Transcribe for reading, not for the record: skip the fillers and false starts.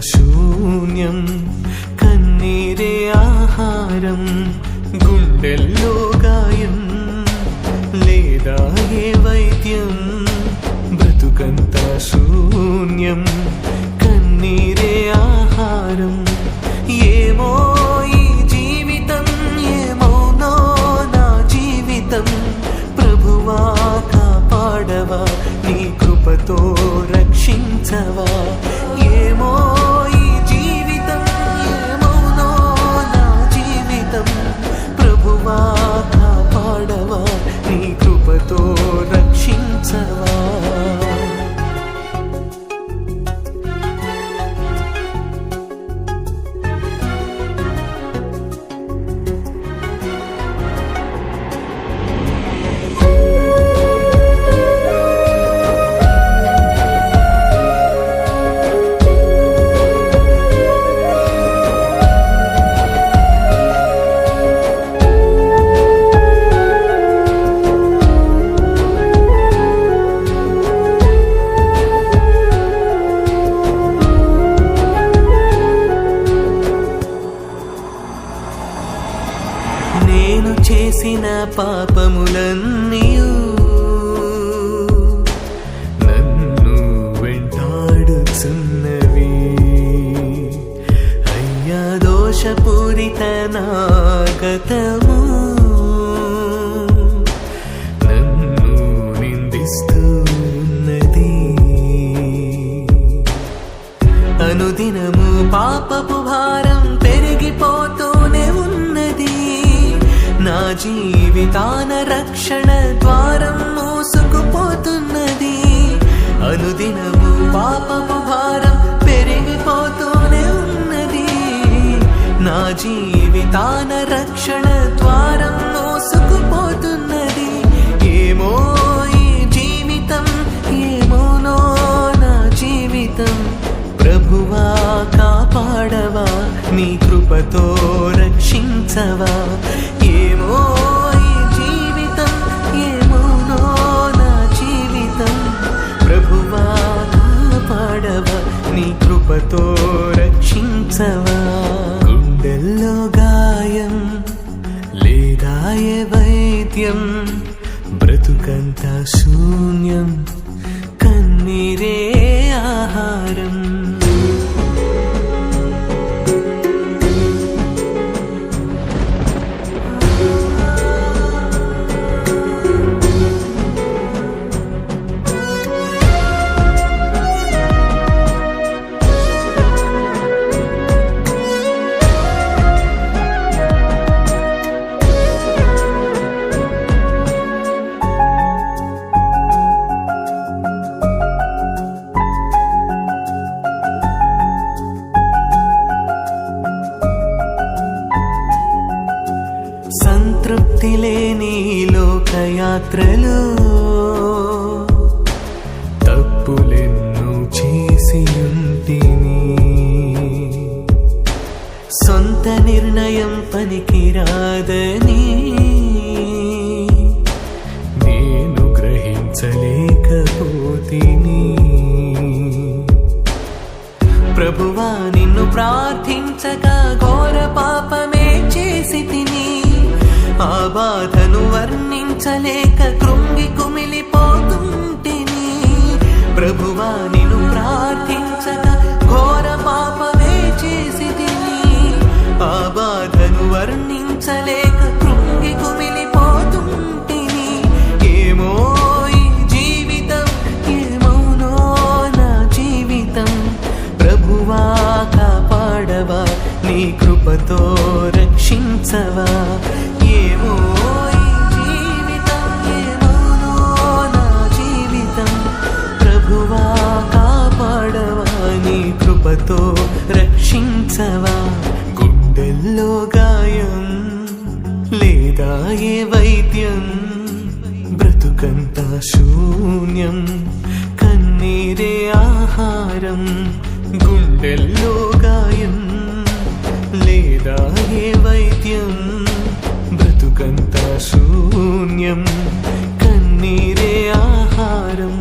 శూన్యం, కన్నీరే ఆహారం, గుండెల్లో గాయం లేదా ఏ వైద్యం. బ్రతుకంతా శూన్యం, కన్నీరే ఆహారం. ఏమో ఈ జీవితం, ఏమౌనో నా జీవితం. ప్రభువా కాపాడవా, నీ కృపతో రక్షించవా. ఏమో ఈ జీవితం, ఏమౌనో నా జీవితం. ప్రభువా కాపాడవా, నీ కృపతో రక్షించవా. నేను చేసిన పాపములన్నీయు నన్ను వెంటాడుచున్నవి. అయ్యా దోషపూరిత నా గతము నన్ను నిందిస్తున్నది. అనుదినము పాపపు భారం పెరిగిపోతూనే ఉన్నది. నా జీవితాన రక్షణ ద్వారం మూసుకుపోతున్నది. అనుదినము పాపపు భారం పెరిగిపోతూనే ఉన్నది. నా జీవితాన రక్షణ ద్వారం మూసుకుపోతున్నది. ఏమో ఈ జీవితం, ఏమోనో నా జీవితం. ప్రభువా కాపాడవా, నీ కృపతో రక్షించవా. ఏమో ఈ జీవితం, ఏమోనో నా జీవితం. ప్రభువా కాపాడవా, నీ కృపతో రక్షించవా. గుండెల్లో గాయం లేదా ఏ వైద్యం. బ్రతుకంతా శూన్యం, కన్నీరే ఆహారం. సంతృప్తి లేని లోకయాత్రలో తప్పులెన్నో చేసి ఉంటిని. సొంత నిర్ణయం పనికిరాదని నేను గ్రహించలేకపోతిని. ప్రభువా నిన్ను ప్రార్థించగా ఘోర పాపమే చేసి తిని. ఆ బాధను వర్ణించలేక కృంగి కుమిలిపోతుంటిని. ప్రభువా నిన్ను ప్రార్థించగా ఘోర పాపమే చేసి తిని. ఆ బాధను వర్ణించలేక కృంగి కుమిలిపోతుంటిని. ఏమో ఈ జీవితం, ఏమౌనో నా జీవితం. ప్రభువా కాపాడవా, నీ కృపతో రక్షించవా. ఏమో ఈ జీవితం, ఏమౌనో నా జీవితం. ప్రభువా కాపాడవా, నీ కృపతో రక్షించవా. గుండెల్లో గాయం లేదా ఏ వైద్యం. బ్రతుకంతా శూన్యం, కన్నీరే ఆహారం, గుండెల్లో గాయం లేదా ఏ వైద్యం. బ్రతుకంతా శూన్యం, కన్నీరే ఆహారం.